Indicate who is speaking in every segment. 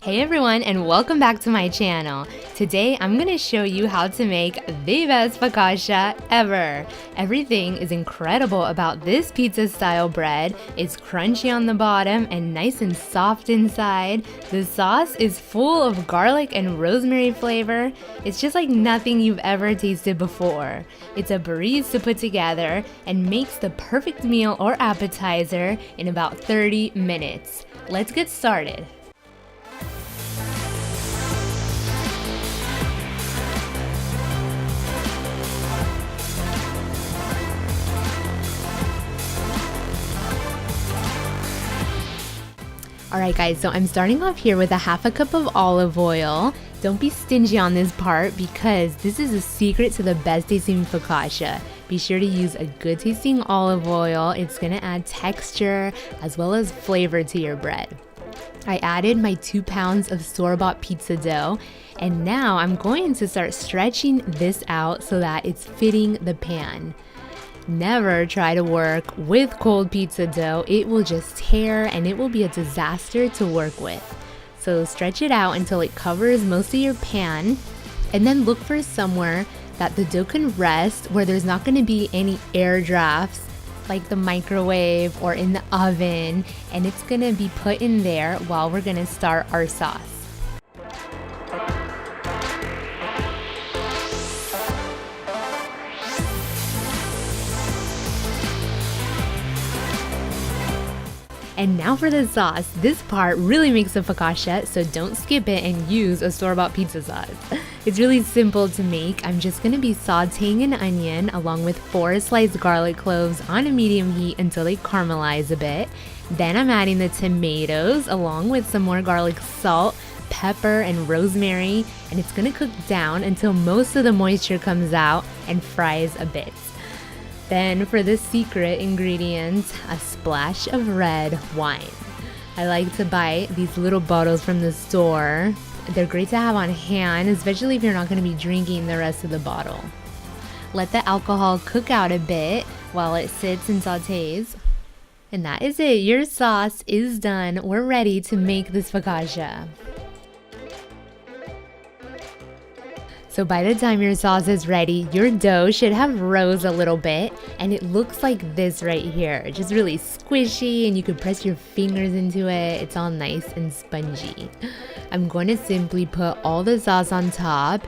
Speaker 1: Hey everyone, and welcome back to my channel. Today I'm going to show you how to make the best focaccia ever. Everything is incredible about this pizza style bread. It's crunchy on the bottom and nice and soft inside. The sauce is full of garlic and rosemary flavor. It's just like nothing you've ever tasted before. It's a breeze to put together and makes the perfect meal or appetizer in about 30 minutes. Let's get started. Alright guys, so I'm starting off here with a half a cup of olive oil. Don't be stingy on this part because this is a secret to the best tasting focaccia. Be sure to use a good tasting olive oil. It's going to add texture as well as flavor to your bread. I added my 2 pounds of store-bought pizza dough, and now I'm going to start stretching this out so that it's fitting the pan. Never try to work with cold pizza dough. It will just tear and it will be a disaster to work with. So stretch it out until it covers most of your pan, and then look for somewhere that the dough can rest where there's not going to be any air drafts like the microwave or in the oven, and it's going to be put in there while we're going to start our sauce. And now for the sauce. This part really makes the focaccia, so don't skip it and use a store-bought pizza sauce. It's really simple to make. I'm just going to be sauteing an onion along with 4 sliced garlic cloves on a medium heat until they caramelize a bit. Then I'm adding the tomatoes along with some more garlic salt, pepper, and rosemary, and it's going to cook down until most of the moisture comes out and fries a bit. Then for the secret ingredient, a splash of red wine. I like to buy these little bottles from the store. They're great to have on hand, especially if you're not going to be drinking the rest of the bottle. Let the alcohol cook out a bit while it sits and sautés. And that is it. Your sauce is done. We're ready to make this focaccia. So by the time your sauce is ready, your dough should have rose a little bit, and it looks like this right here. Just really squishy, and you can press your fingers into it. It's all nice and spongy. I'm going to simply put all the sauce on top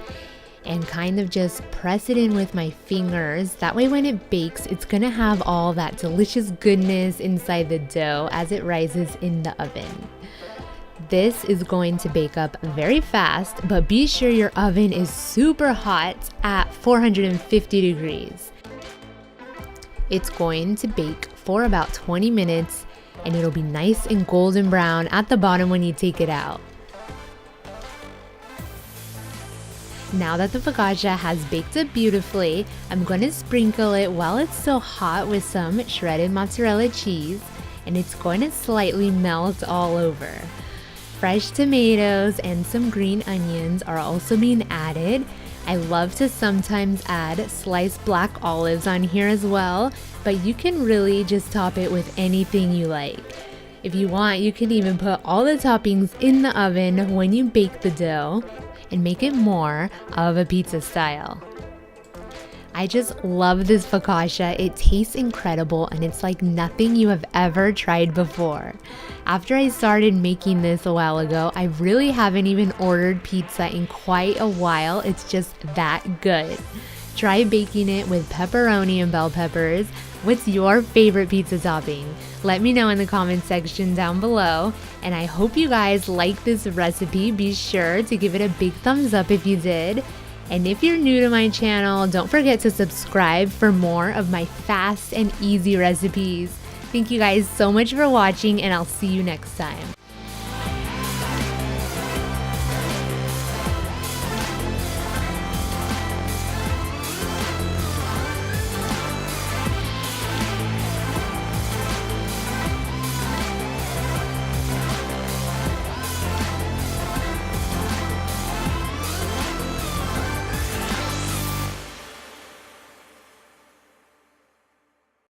Speaker 1: and kind of just press it in with my fingers. That way when it bakes, it's going to have all that delicious goodness inside the dough as it rises in the oven. This is going to bake up very fast, but be sure your oven is super hot at 450 degrees. It's going to bake for about 20 minutes, and it'll be nice and golden brown at the bottom when you take it out. Now that the focaccia has baked up beautifully, I'm going to sprinkle it while it's still hot with some shredded mozzarella cheese, and it's going to slightly melt all over. Fresh tomatoes and some green onions are also being added. I love to sometimes add sliced black olives on here as well, but you can really just top it with anything you like. If you want, you can even put all the toppings in the oven when you bake the dough and make it more of a pizza style. I just love this focaccia. It tastes incredible and it's like nothing you have ever tried before. After I started making this a while ago, I really haven't even ordered pizza in quite a while. It's just that good. Try baking it with pepperoni and bell peppers. What's your favorite pizza topping? Let me know in the comment section down below. And I hope you guys like this recipe. Be sure to give it a big thumbs up if you did. And if you're new to my channel, don't forget to subscribe for more of my fast and easy recipes. Thank you guys so much for watching, and I'll see you next time.